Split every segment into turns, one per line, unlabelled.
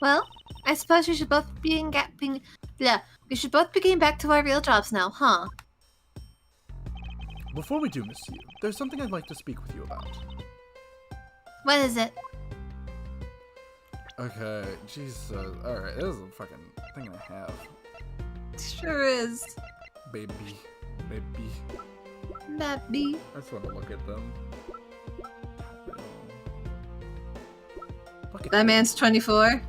Well, I suppose we should both be we should both be getting back to our real jobs now, huh?
Before we do, Miss Yu, there's something I'd like to speak with you about.
What is it?
Okay, Jesus. Alright, this is a fucking thing and a half.
Sure is.
Baby.
Baby.
I just want to look at them. Look at
That man's 24.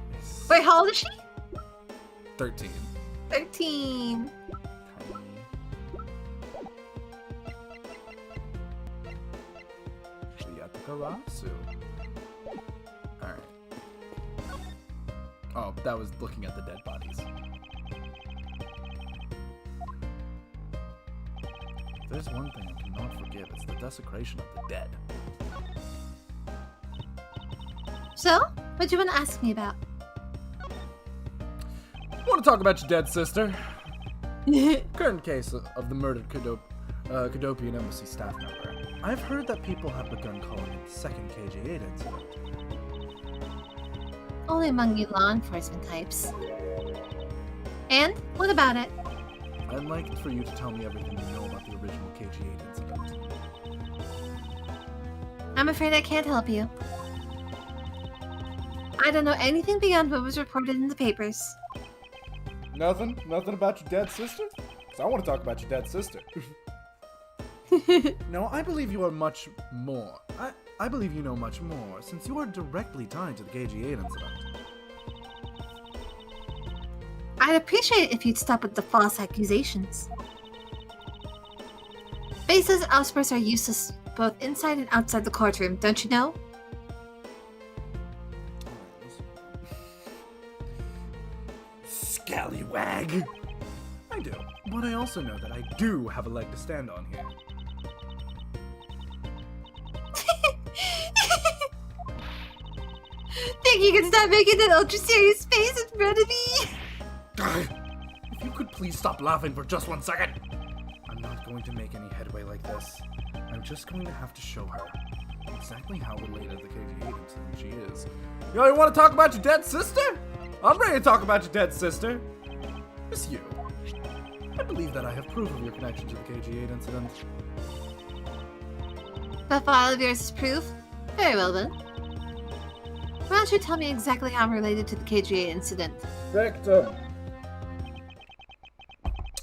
Wait, how old is she?
13.
13.
Shiyataka. Alright. Oh, that was looking at the dead bodies. If there's one thing I cannot forgive, it's the desecration of the dead.
So, what do you want to ask me about?
I want to talk about your dead sister. Current case of the murdered Cadopian Embassy staff member. I've heard that people have begun calling it the second KJ8 incident.
Only among you law enforcement types. And, what about it?
I'd like for you to tell me everything you know about the original KG8 incident.
I'm afraid I can't help you. I don't know anything beyond what was reported in the papers.
Nothing? Nothing about your dead sister? 'Cause I want to talk about your dead sister. No, I believe you are much more. I believe you know much more, since you are directly tied to the KG8 incident.
I'd appreciate it if you'd stop with the false accusations. Bases and outbursts are useless both inside and outside the courtroom, don't you know?
Scallywag! I do, but I also know that I do have a leg to stand on here.
Think you can stop making that ultra-serious face in front of me?
If you could please stop laughing for just 1 second! I'm not going to make any headway like this. I'm just going to have to show her exactly how related to the KG8 incident she is. Yo, you want to talk about your dead sister? I'm ready to talk about your dead sister. Miss Yu, I believe that I have proof of your connection to the KG8 incident.
That file of yours is proof? Very well then. Why don't you tell me exactly how I'm related to the KGA incident?
Victim!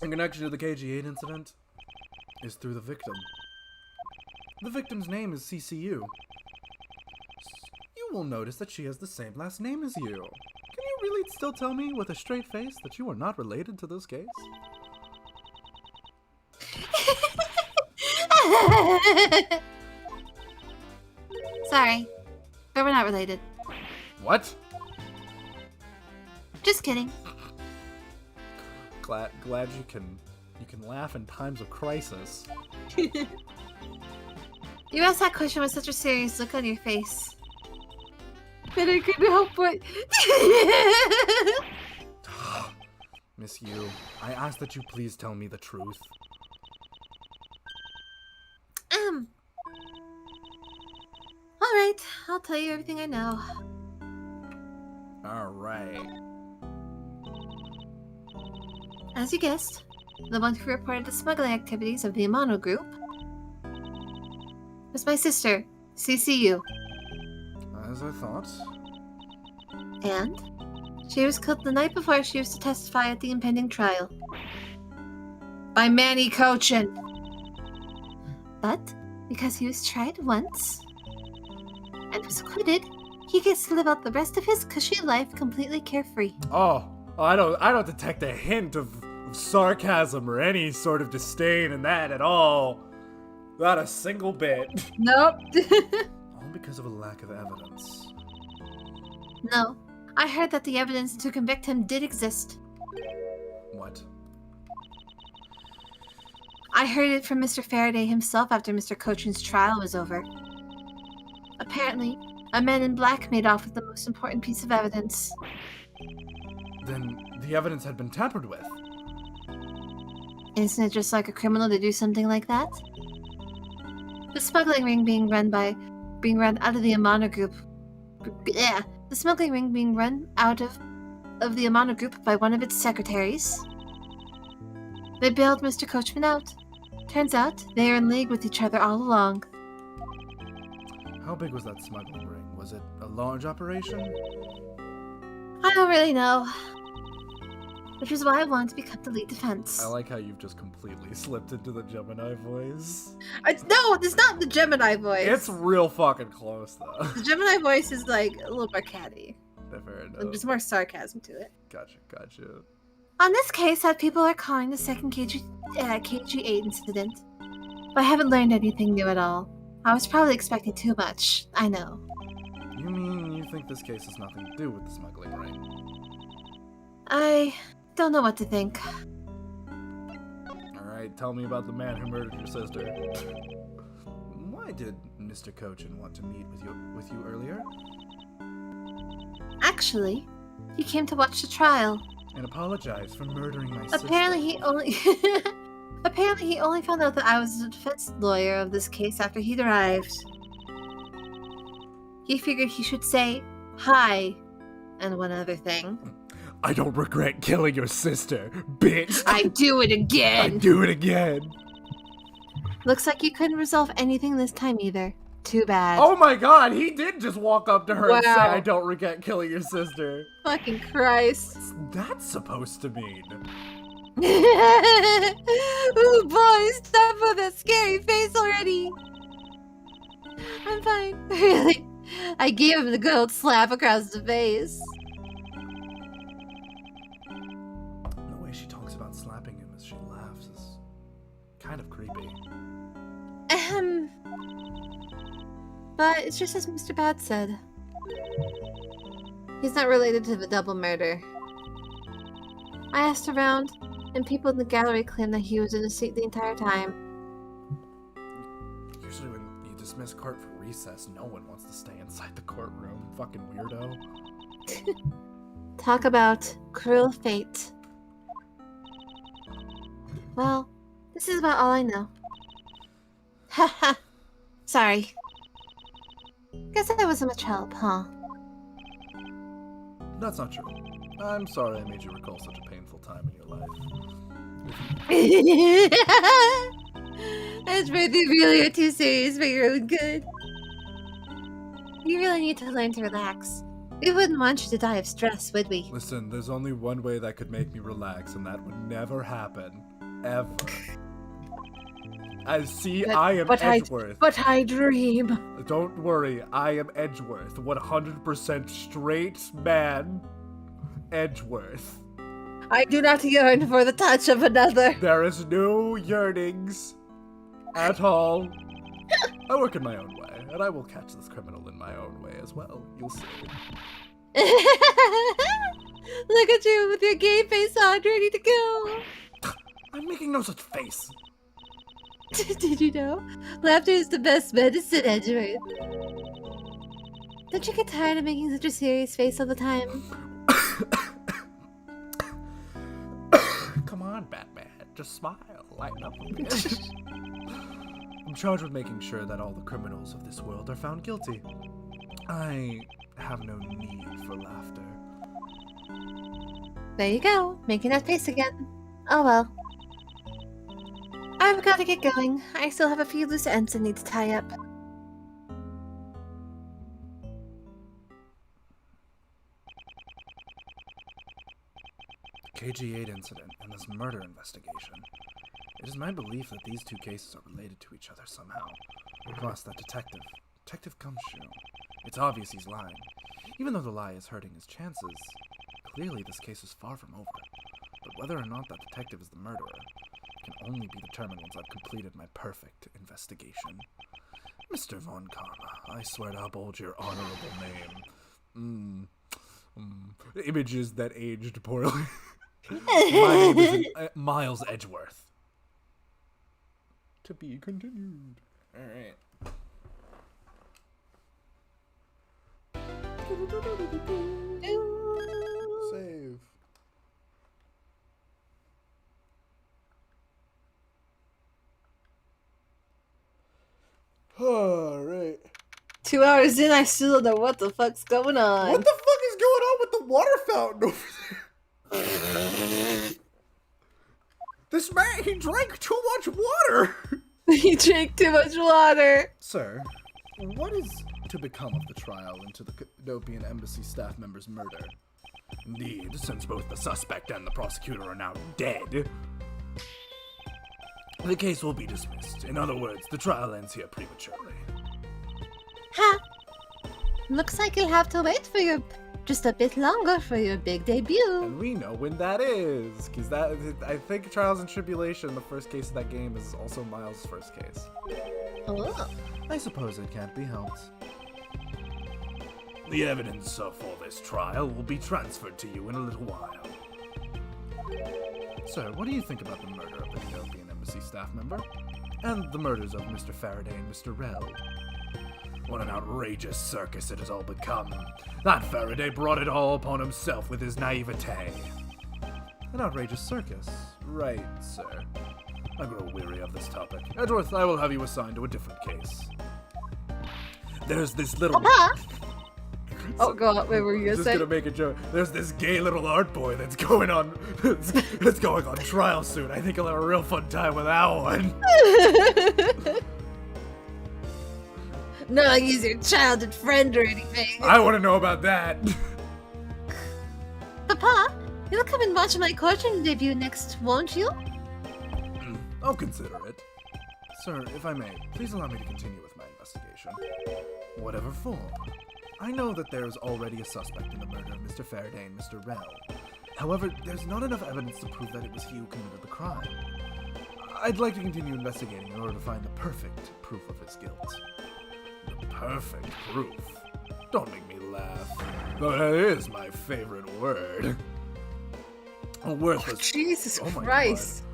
In connection to the KG8 incident is through the victim. The victim's name is CCU. You will notice that she has the same last name as you. Can you really still tell me with a straight face that you are not related to this case?
Sorry, but we're not related.
What?
Just kidding.
Glad you can laugh in times of crisis.
You asked that question with such a serious look on your face. But I couldn't help but...
Miss Yu, I ask that you please tell me the truth.
Alright, I'll tell you everything I know.
Alright.
As you guessed, the one who reported the smuggling activities of the Amano group was my sister, CCU.
As I thought.
And she was killed the night before she was to testify at the impending trial. By Manny Cochin. But because he was tried once and was acquitted, he gets to live out the rest of his cushy life completely carefree.
Oh, I don't detect a hint of sarcasm or any sort of disdain in that at all. Not a single bit.
Nope.
All because of a lack of evidence.
No, I heard that the evidence to convict him did exist.
What?
I heard it from Mr. Faraday himself after Mr. Cochin's trial was over. Apparently, a man in black made off with the most important piece of evidence.
Then the evidence had been tampered with.
Isn't it just like a criminal to do something like that? The smuggling ring being run out of the Amano group The smuggling ring being run out of the Amano Group by one of its secretaries. They bailed Mr. Coachman out. Turns out they are in league with each other all along.
How big was that smuggling ring? Was it a large operation?
I don't really know. Which is why I wanted to become the lead defense.
I like how you've just completely slipped into the Gemini voice.
No, it's not the Gemini voice.
It's real fucking close, though.
The Gemini voice is like a little more catty.
Fair enough.
There's more sarcasm to it.
Gotcha.
On this case that people are calling the second KG8 incident. But I haven't learned anything new at all. I was probably expecting too much. I know.
You mean you think this case has nothing to do with the smuggling ring?
I don't know what to think.
Alright, tell me about the man who murdered your sister. Why did Mr. Cochin want to meet with you earlier?
Actually, he came to watch the trial.
And apologize for murdering my sister.
Apparently he only found out that I was the defense lawyer of this case after he'd arrived. He figured he should say hi and one other thing.
I don't regret killing your sister, bitch!
I do it again!
I do it again!
Looks like you couldn't resolve anything this time either. Too bad.
Oh my god, he did just walk up to her and say,
Wow.
I don't regret killing your sister.
Fucking Christ.
What's that supposed to mean?
Oh boy, stop with that scary face already. I'm fine. Really. I gave him the good old slap across the face.
The way she talks about slapping him as she laughs is kind of creepy.
Ahem. But it's just as Mr. Bad said. He's not related to the double murder. I asked around, and people in the gallery claim that he was in a seat the entire time.
Usually when you dismiss court for recess, no one wants to stay inside the courtroom. Fucking weirdo.
Talk about cruel fate. Well, this is about all I know. Haha. Sorry. Guess I wasn't much help, huh?
That's not true. I'm sorry I made you recall such a painful time in your life.
Edgeworth, you really are too serious for your own good. You really need to learn to relax. We wouldn't want you to die of stress, would we?
Listen, there's only one way that could make me relax, and that would never happen. Ever. I am Edgeworth.
But I dream.
Don't worry, I am Edgeworth. 100% straight man. Edgeworth.
I do not yearn for the touch of another.
There is no yearnings at all. I work in my own way, and I will catch this criminal in my own way as well. You'll see.
Look at you with your gay face on, ready to go.
I'm making no such face.
Did you know? Laughter is the best medicine, Edgeworth. Don't you get tired of making such a serious face all the time?
Come on, Batman. Just smile. Lighten up a bit. I'm charged with making sure that all the criminals of this world are found guilty. I have no need for laughter.
There you go, making that face again. Oh well. I've got to get going. I still have a few loose ends I need to tie up.
The KG8 incident and this murder investigation. It is my belief that these two cases are related to each other somehow. Plus, that Detective Gumshoe. It's obvious he's lying. Even though the lie is hurting his chances, clearly this case is far from over. But whether or not that detective is the murderer can only be determined once I've completed my perfect investigation. Mr. Von Karma, I swear to uphold your honorable name. Images that aged poorly. My name is Miles Edgeworth. To be continued. Alright. Save. Alright.
2 hours in, I still don't know what the fuck's going on.
What the fuck is going on with the water fountain over there? This man, he drank too much water!
He drank too much water.
Sir, what is to become of the trial into the Canopian Embassy staff member's murder? Indeed, since both the suspect and the prosecutor are now dead, the case will be dismissed. In other words, the trial ends here prematurely.
Ha! Looks like you'll have to wait for your just a bit longer for your big debut.
And we know when that is, because I think Trials and Tribulation, the first case of that game, is also Miles' first case.
Oh.
I suppose it can't be helped. The evidence for this trial will be transferred to you in a little while. Sir, what do you think about the murder of the Canopian Embassy staff member? And the murders of Mr. Faraday and Mr. Rell? What an outrageous circus it has all become. That Faraday brought it all upon himself with his naivete. An outrageous circus? Right, sir. I grow weary of this topic. Edgeworth, I will have you assigned to a different case. There's this little...
Papa? Oh god, wait, were you
just gonna make a joke. There's this gay little art boy that's going on that's going on trial soon. I think he'll have a real fun time with that one.
Not like he's your childhood friend or anything.
I want to know about that.
Papa, you'll come and watch my courtroom debut next, won't you?
I'll consider it. Sir, if I may, please allow me to continue with my investigation. Whatever for. I know that there is already a suspect in the murder of Mr. Faraday and Mr. Rell. However, there's not enough evidence to prove that it was he who committed the crime. I'd like to continue investigating in order to find the perfect proof of his guilt. The perfect proof? Don't make me laugh. Though that is my favorite word. A worthless...
Jesus
Oh my
Christ.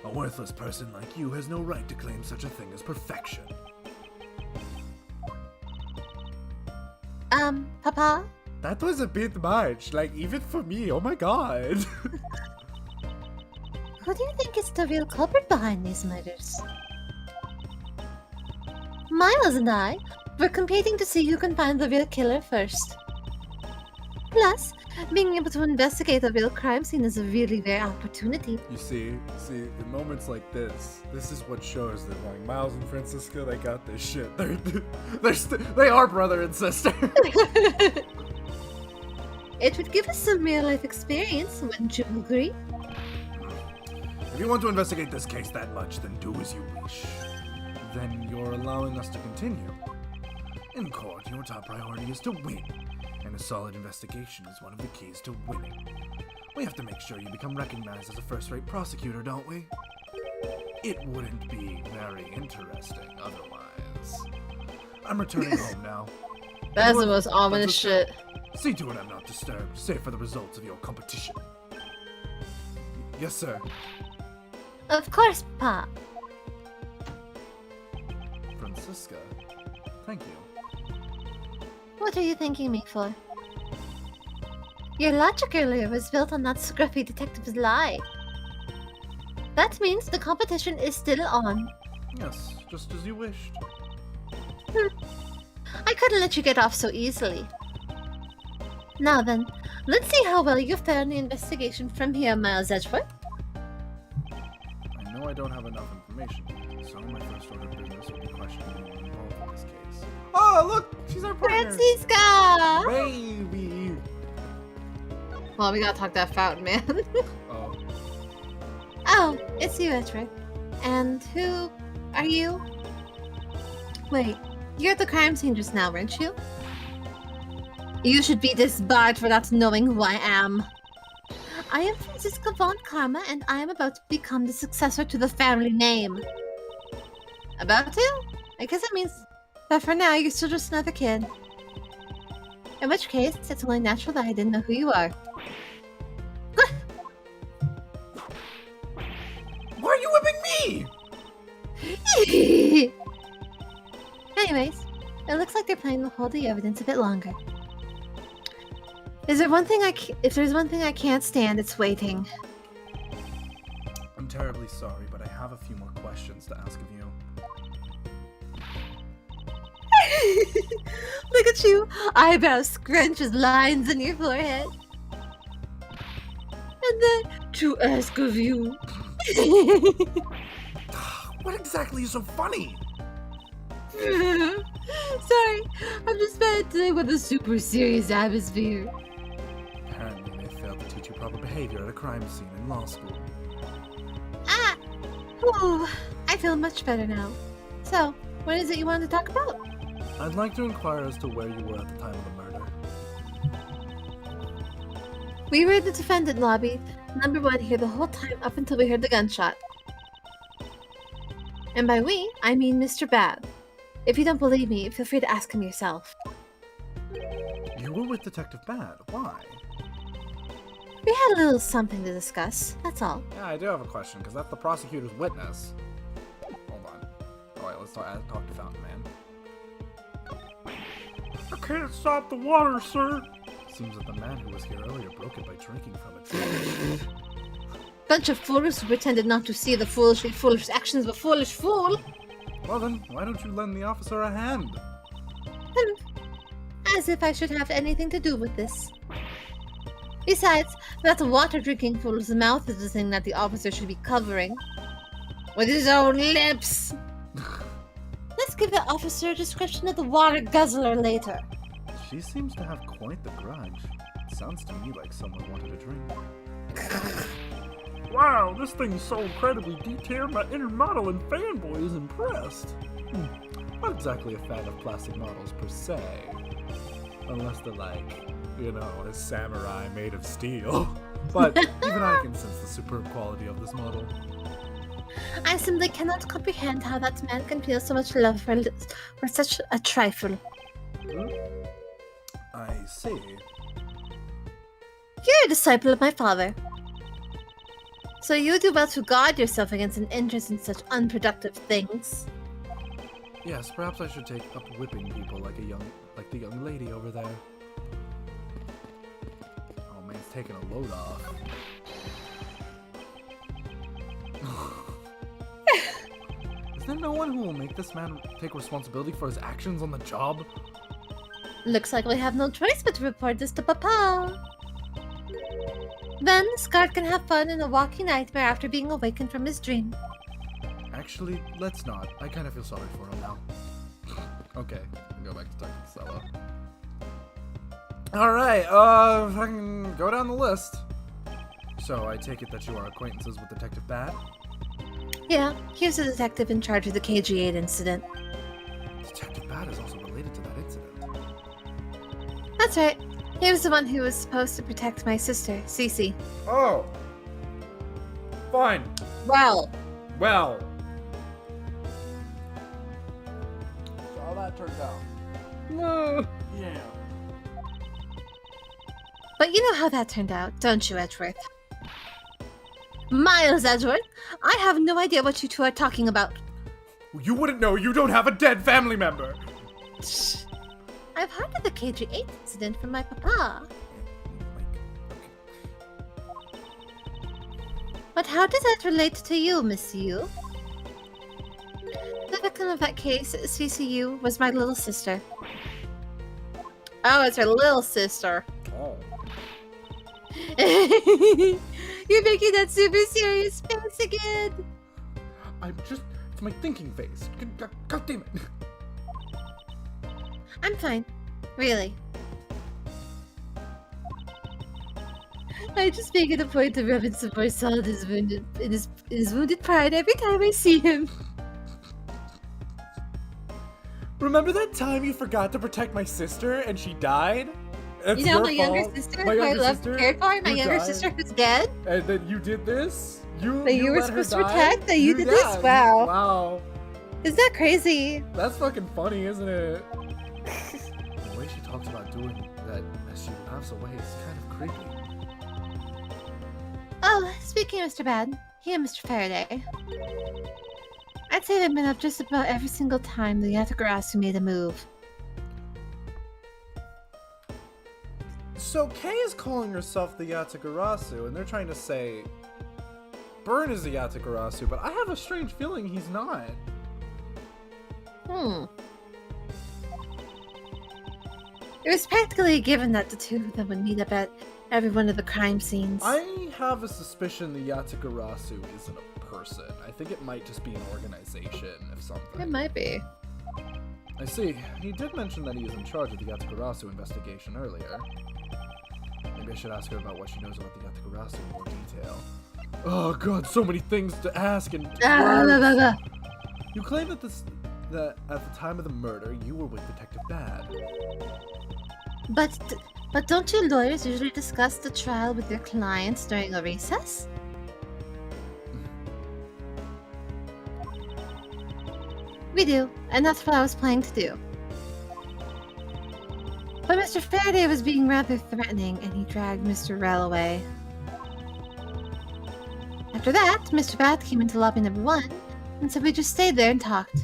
God. A worthless person like you has no right to claim such a thing as perfection.
Papa?
That was a bit much, like, even for me, oh my god.
Who do you think is the real culprit behind these murders? Miles and I were competing to see who can find the real killer first. Plus, being able to investigate a real crime scene is a really rare opportunity.
You see, in moments like this is what shows that, like, Miles and Francisca, they got this shit. They are brother and sister.
It would give us some real-life experience, wouldn't you agree?
If you want to investigate this case that much, then do as you wish. Then you're allowing us to continue. In court, your top priority is to win, and a solid investigation is one of the keys to winning. We have to make sure you become recognized as a first-rate prosecutor, don't we? It wouldn't be very interesting otherwise. I'm returning home now.
That's the most ominous shit.
See to it I'm not disturbed, save for the results of your competition. Yes, sir.
Of course, Pa.
Francisca, thank you.
What are you thanking me for? Your logic earlier was built on that scruffy detective's lie. That means the competition is still on.
Yes, just as you wished.
I couldn't let you get off so easily. Now then, let's see how well you fare in the investigation from here, Miles Edgeworth.
I know I don't have enough information, so my first order of business will be questioning anyone involved in this case. Oh, look! She's our partner!
Francisca!
Baby!
Well, we gotta talk that fountain, man.
Oh.
Oh, it's you, Edgeworth. And who are you? Wait, you're at the crime scene just now, weren't you? You should be disbarred for not knowing who I am. I am Francisca von Karma, and I am about to become the successor to the family name. About to? I guess that means that for now you're still just another kid. In which case, it's only natural that I didn't know who you are.
Why are you whipping me?
Anyways, it looks like they're planning to hold the evidence a bit longer. Is there one thing if there's one thing I can't stand, it's waiting.
I'm terribly sorry, but I have a few more questions to ask of you.
Look at you, eyebrows scrunched with lines on your forehead. And then, to ask of you.
What exactly is so funny?
Sorry, I'm just bad today with a super serious atmosphere.
Apparently they failed to teach you proper behavior at a crime scene in law school.
Ah! Ooh, I feel much better now. So, what is it you want to talk about?
I'd like to inquire as to where you were at the time of the murder.
We were in the defendant lobby, number 1 here the whole time up until we heard the gunshot. And by we, I mean Mr. Bad. If you don't believe me, feel free to ask him yourself.
You were with Detective Bad. Why?
We had a little something to discuss, that's all.
Yeah, I do have a question, because that's the prosecutor's witness. Hold on. Alright, let's talk to Fountain Man. I can't stop the water, sir! Seems that the man who was here earlier broke it by drinking from it.
Bunch of fools who pretended not to see the foolish actions of a foolish fool.
Well then, why don't you lend the officer a hand?
As if I should have anything to do with this. Besides, that water-drinking fool's mouth is the thing that the officer should be covering. With his own lips! Let's give the officer a description of the water guzzler later.
She seems to have quite the grudge. Sounds to me like someone wanted a drink. Wow, this thing's so incredibly detailed, my inner model and fanboy is impressed. Not exactly a fan of plastic models per se. Unless they're like, you know, a samurai made of steel. But even I can sense the superb quality of this model.
I simply cannot comprehend how that man can feel so much love for such a trifle.
I see.
You're a disciple of my father. So you do well to guard yourself against an interest in such unproductive things.
Yes, perhaps I should take up whipping people like the young lady over there. Oh man, it's taking a load off. Is there no one who will make this man take responsibility for his actions on the job?
Looks like we have no choice but to report this to Papa. Then Scar can have fun in a walking nightmare after being awakened from his dream.
Actually, let's not. I kind of feel sorry for him now. Okay, go back to talking to Stella. Alright, if I can go down the list. So, I take it that you are acquaintances with Detective Bat?
Yeah, he was the detective in charge of the KG-8 incident.
Detective Bat is also related to that incident.
That's right. He was the one who was supposed to protect my sister, Cece.
Oh! Fine.
Well.
Well. So how that turned out.
No.
Yeah.
But you know how that turned out, don't you, Edgeworth? Miles Edgeworth, I have no idea what you two are talking about.
You wouldn't know, you don't have a dead family member!
I've heard of the KG-8 incident from my papa. But how does that relate to you, Miss Yu? The victim of that case, CCU, was my little sister. Oh, it's her little sister.
Oh.
You're making that super serious face again.
It's my thinking face. God damn it.
I'm fine. Really. I just make it a point to rub in some more salt in his wounded pride every time I see him.
Remember that time you forgot to protect my sister and she died? It's
You know,
your
my younger
fault.
sister,
My
who I
younger
love
sister,
cared for, my
you
younger
died.
sister who's dead.
And then you did this? You
That you were
let her
supposed to
die?
protect, that you did this? Wow.
Wow.
Is that crazy?
That's fucking funny, isn't it? The way she talks about doing that as she laughs away is kind of creepy.
Oh, speaking of Mr. Bad, he and Mr. Faraday. I'd say they've been up just about every single time the Yatagarasu made a move.
So Kay is calling herself the Yatagarasu, and they're trying to say Burn is the Yatagarasu, but I have a strange feeling he's not.
It was practically a given that the two of them would meet up at every one of the crime scenes.
I have a suspicion the Yatagarasu isn't a person. I think it might just be an organization of something.
It might be.
I see. He did mention that he is in charge of the Yatagarasu investigation earlier. Maybe I should ask her about what she knows about the Yatagarasu in more detail. Oh god, so many things to ask and words. You claim that at the time of the murder, you were with Detective Bad.
But don't you lawyers usually discuss the trial with your clients during a recess? We do, and that's what I was planning to do. But Mr. Faraday was being rather threatening, and he dragged Mr. Rell away. After that, Mr. Bat came into lobby number 1, and so we just stayed there and talked.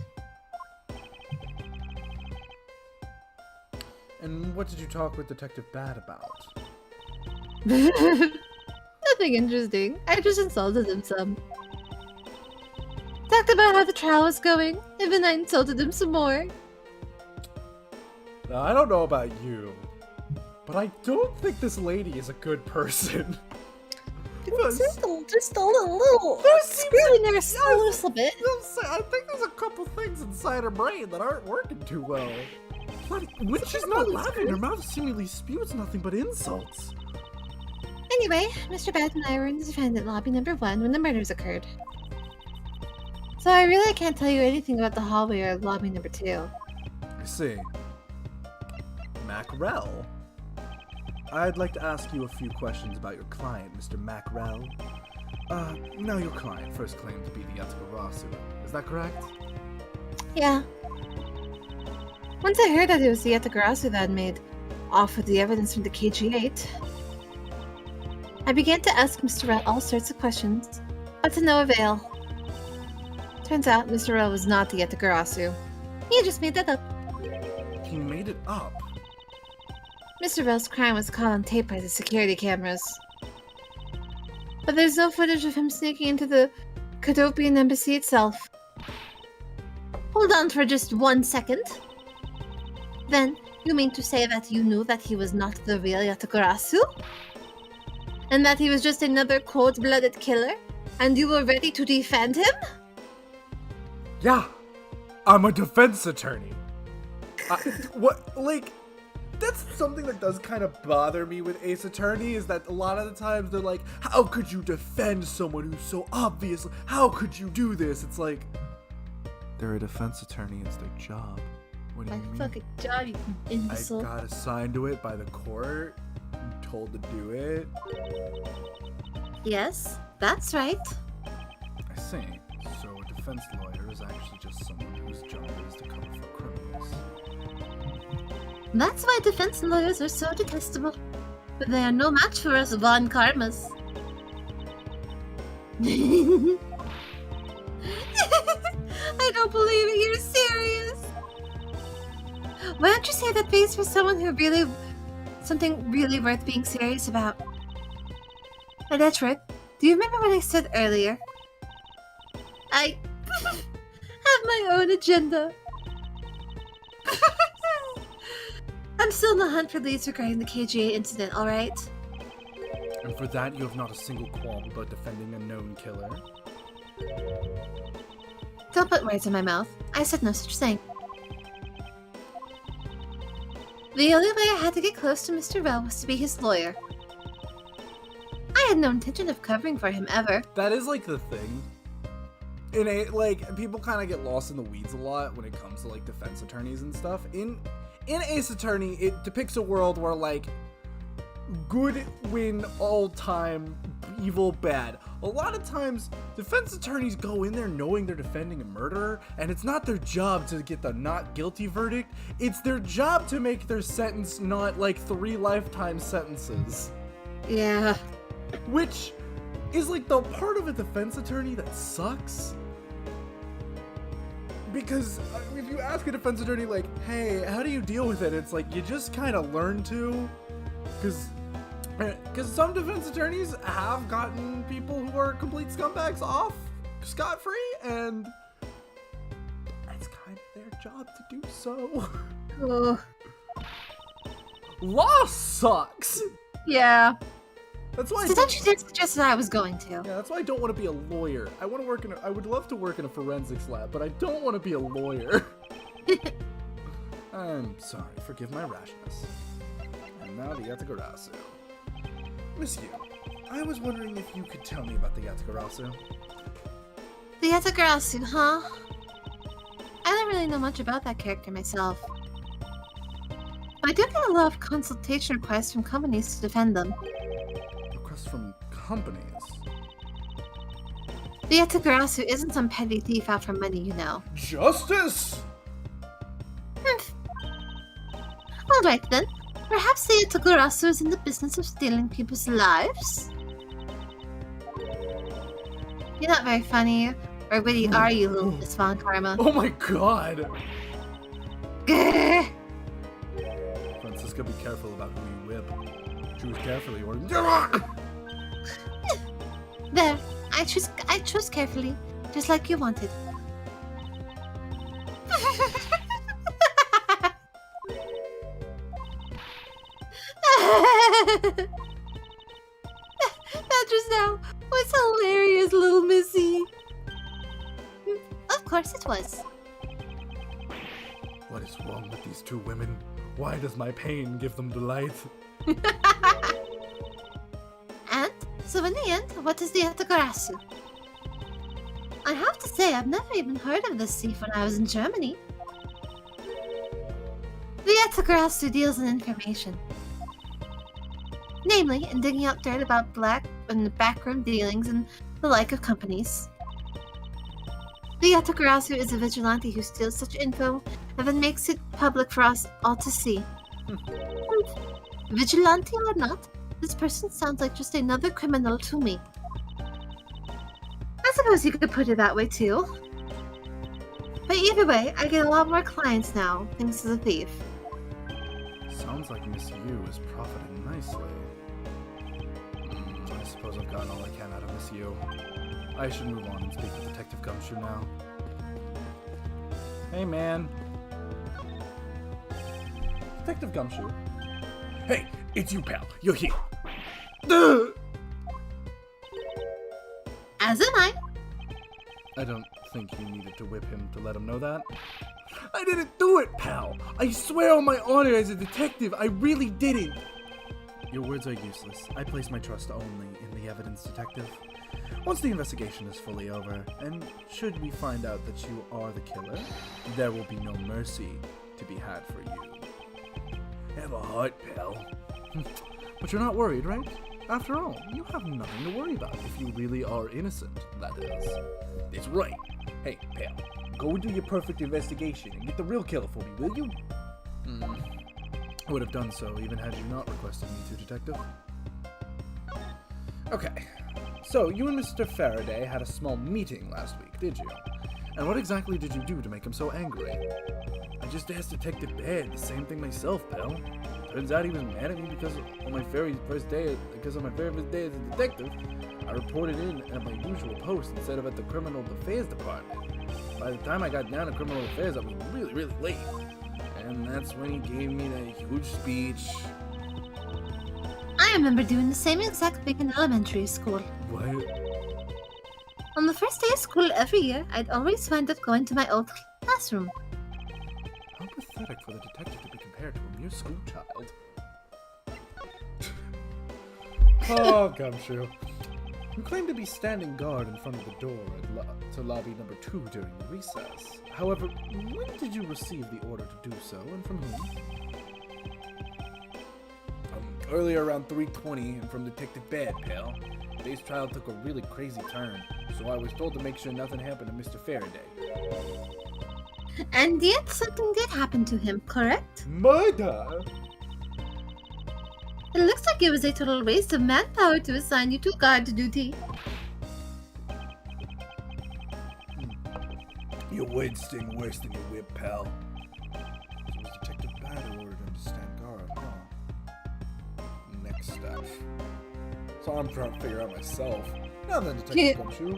And what did you talk with Detective Bad about?
Nothing interesting. I just insulted him some. Talked about how the trial was going, and then I insulted him some more.
Now, I don't know about you, but I don't think this lady is a good person.
Just a little. Screwing her just a little bit.
I think there's a couple things inside her brain that aren't working too well. Like, when she's not laughing, her mouth seemingly spews nothing but insults.
Anyway, Mr. Bat and I were in the defendant lobby number 1 when the murders occurred. So I really can't tell you anything about the hallway or lobby number 2.
I see. Macrel? I'd like to ask you a few questions about your client, Mr. Macrel. Now your client first claimed to be the Yatagarasu. Is that correct?
Yeah. Once I heard that it was the Yatagarasu that had made off with the evidence from the KG-8, I began to ask Mr. Rell all sorts of questions, but to no avail. Turns out Mr. Rell was not the Yatagarasu. He just made that up.
He made it up?
Mr. Rell's crime was caught on tape by the security cameras. But there's no footage of him sneaking into the Kodopian embassy itself. Hold on for just 1 second. Then, you mean to say that you knew that he was not the real Yatagarasu? And that he was just another cold-blooded killer? And you were ready to defend him?
Yeah, I'm a defense attorney. That's something that does kind of bother me with Ace Attorney, is that a lot of the times they're like, how could you defend someone who's so obvious? How could you do this? It's like, they're a defense attorney, it's their job. What do you mean?
My fucking job, you imbecile.
I got assigned to it by the court. I'm told to do it.
Yes, that's right.
I see. So a defense lawyer is actually just someone whose job is to cover for criminals.
That's why defense lawyers are so detestable. But they are no match for us Von Karmas. I don't believe it, you're serious. Why don't you say that face for someone who something really worth being serious about? And Edward, do you remember what I said earlier? I have my own agenda. I'm still in the hunt for leads regarding the KGA incident, alright?
And for that, you have not a single qualm about defending a known killer?
Don't put words in my mouth. I said no such thing. The only way I had to get close to Mr. Rell was to be his lawyer. I had no intention of covering for him ever.
That is like the thing. People kind of get lost in the weeds a lot when it comes to like defense attorneys and stuff. In Ace Attorney, it depicts a world where like good win all time, evil bad. A lot of times, defense attorneys go in there knowing they're defending a murderer, and it's not their job to get the not guilty verdict. It's their job to make their sentence not like 3 lifetime sentences.
Yeah.
Which is like the part of a defense attorney that sucks. Because if you ask a defense attorney like, hey, how do you deal with it? It's like, you just kind of learn to. Because some defense attorneys have gotten people who are complete scumbags off scot-free, and it's kind of their job to do so.
Oh.
Law sucks!
Yeah.
That's why
So don't you dare suggest that I was going to.
Yeah, that's why I don't want to be a lawyer. I want to work in I would love to work in a forensics lab, but I don't want to be a lawyer. I'm sorry, forgive my rashness. And now the Yatagarasu. Miss Yu, I was wondering if you could tell me about the Yatagarasu.
The Yatagarasu, huh? I don't really know much about that character myself. But I do get a lot of consultation requests from companies to defend them.
Requests from companies?
The Yatagarasu isn't some petty thief out for money, you know.
Justice!
Alright then. Perhaps the Yatagarasu is in the business of stealing people's lives? You're not very funny, or witty are you, little Miss Von Karma?
Oh my god!
Grrr.
Francisca, be careful about who you whip. Choose carefully or...
There, I chose carefully, just like you wanted. That just now was hilarious, little Missy. Of course it was.
What is wrong with these two women? Why does my pain give them delight?
And, so in the end, what is the Yatagarasu? I have to say, I've never even heard of this thief when I was in Germany. The Yatagarasu deals in information. Namely, in digging out dirt about black and backroom dealings and the like of companies. The Yatagarasu is a vigilante who steals such info and then makes it public for us all to see. Vigilante or not, this person sounds like just another criminal to me. I suppose you could put it that way too. But either way, I get a lot more clients now, thanks to the thief.
Sounds like Miss Yu is profiting nicely. I suppose I've gotten all I can out of Miss Yu. I should move on and speak to Detective Gumshoe now. Hey, man. Detective Gumshoe. Hey, it's you, pal. You're here.
As am I.
I don't think you needed to whip him to let him know that. I didn't do it, pal. I swear on my honor as a detective, I really didn't. Your words are useless. I place my trust only in the evidence, detective. Once the investigation is fully over, and should we find out that you are the killer, there will be no mercy to be had for you. Have a heart, pal. But you're not worried, right? After all, you have nothing to worry about if you really are innocent, that is. It's right. Hey, pal, go do your perfect investigation and get the real killer for me, will you? I would have done so even had you not requested me to, detective. Okay, so you and Mr. Faraday had a small meeting last week, did you? And what exactly did you do to make him so angry? I just asked Detective Bad the same thing myself, pal. Turns out he was mad at me because on my very first day as a detective, I reported in at my usual post instead of at the Criminal Affairs Department. By the time I got down to Criminal Affairs, I was really, really late. And that's when he gave me that huge speech.
I remember doing the same exact thing in elementary school.
What?
On the first day of school every year, I'd always wind up going to my old classroom.
How pathetic for the detective to be compared to a mere schoolchild. Oh, Gumshoe. You claim to be standing guard in front of the door to lobby number 2 during the recess. However, when did you receive the order to do so, and from whom? Earlier around 3:20, and from Detective Bad, pal. Today's trial took a really crazy turn, so I was told to make sure nothing happened to Mr. Faraday.
And yet something did happen to him, correct?
Murder?
It looks like it was a total waste of manpower to assign you to guard duty.
Your words sting worse than your whip, pal. It was Detective Bad who ordered him to stand guard, huh? Next step. So I'm trying to figure out myself. Now then, Detective Gumshoe,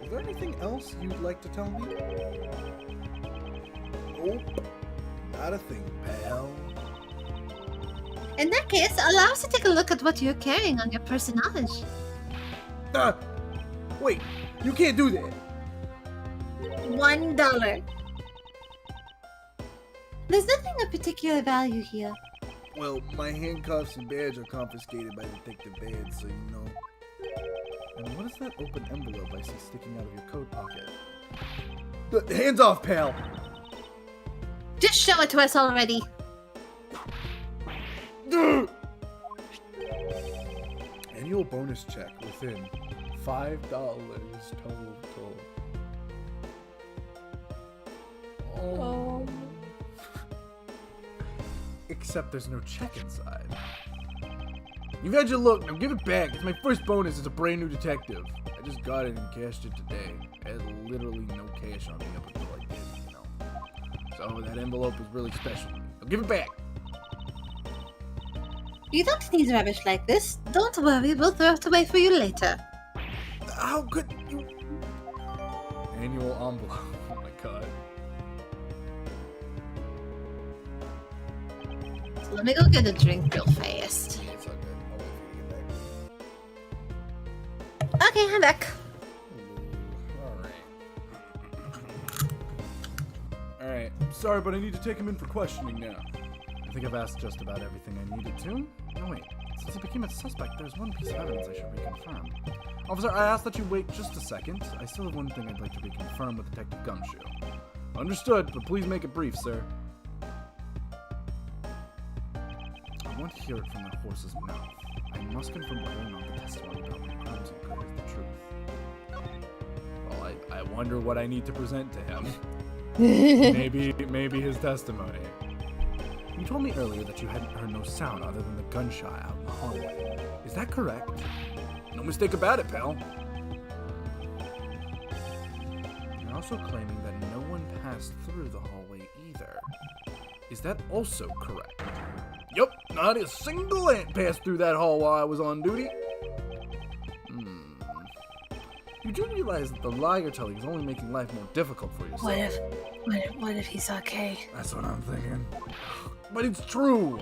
is there anything else you'd like to tell me? Nope. Not a thing, pal.
In that case, allow us to take a look at what you're carrying on your personage.
Wait, you can't do that.
$1. There's nothing of particular value here.
Well, my handcuffs and badge are confiscated by Detective Bad, so you know. And what is that open envelope I see sticking out of your coat pocket? Hands off, pal!
Just show it to us already.
Annual bonus check within $5 total. Oh. Except there's no check inside. You've had your look, now give it back. It's my first bonus as a brand new detective. I just got it and cashed it today. I had literally no cash on me up until I did, you know. So that envelope is really special. Now give it back.
You don't need rubbish like this. Don't worry, we'll throw it away for you later.
How could you? Annual envelope. Oh my god.
So let me go get a drink real fast.
It's all good. I'll wait for you to get back.
Okay, I'm back.
Alright. Sorry, but I need to take him in for questioning now. I think I've asked just about everything I needed to. No, wait. Since he became a suspect, there's one piece of evidence I should reconfirm. Officer, I ask that you wait just a second. I still have one thing I'd like to reconfirm with Detective Gumshoe. Understood, but please make it brief, sir. I want to hear it from the horse's mouth. I must confirm whether or not the testimony about my crimes incurred is the truth. Well, I wonder what I need to present to him. Maybe his testimony. You told me earlier that you hadn't heard no sound other than the gunshot out in the hallway. Is that correct? No mistake about it, pal. You're also claiming that no one passed through the hallway either. Is that also correct? Yup, not a single ant passed through that hall while I was on duty. You do realize that the lie you're telling is only making life more difficult for yourself.
What if he's okay?
That's what I'm thinking. But it's true.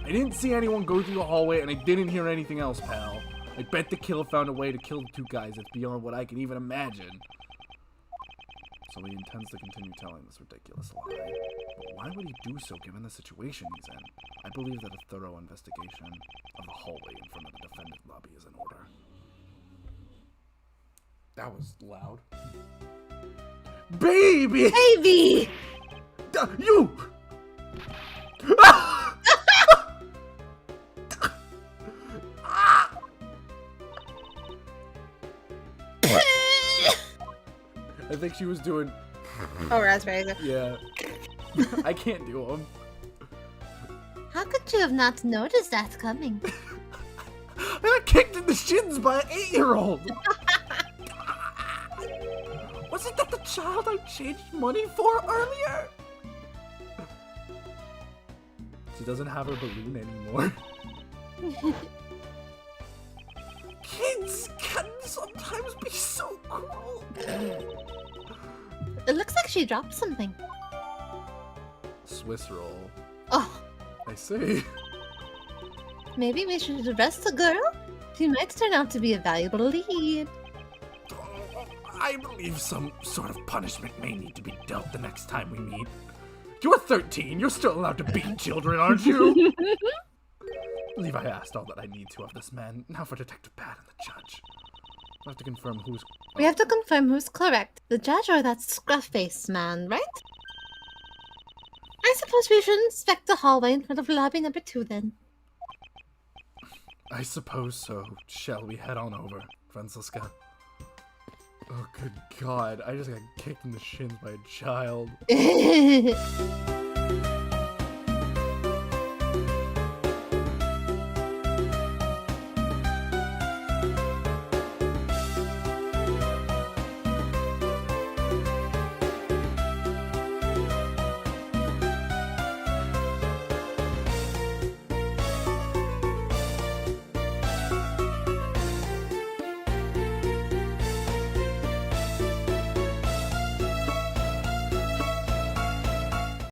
I didn't see anyone go through the hallway, and I didn't hear anything else, pal. I bet the killer found a way to kill the two guys that's beyond what I can even imagine. So he intends to continue telling this ridiculous lie. But why would he do so given the situation he's in? I believe that a thorough investigation of the hallway in front of the defendant lobby is in order. That was loud. Baby!
Baby!
You! I think she was doing.
Oh, raspberries.
Yeah. I can't do them.
How could you have not noticed that coming?
I got kicked in the shins by an 8-year-old. Wasn't that the child I changed money for earlier? She doesn't have her balloon anymore. Kids can sometimes be so cruel.
It looks like she dropped something.
Swiss roll.
Oh,
I see.
maybe we should arrest the girl? She might turn out to be a valuable lead.
I believe some sort of punishment may need to be dealt the next time we meet. You're 13. You're still allowed to beat children, aren't you? I believe I asked all that I need to of this man. Now for Detective Pat and the judge. I have to confirm who's...
We have to confirm who's correct, the judge or that scruff-faced man, right? I suppose we should inspect the hallway in front of lobby number 2 then.
I suppose so. Shall we head on over, Francisca? Oh, good God. I just got kicked in the shins by a child.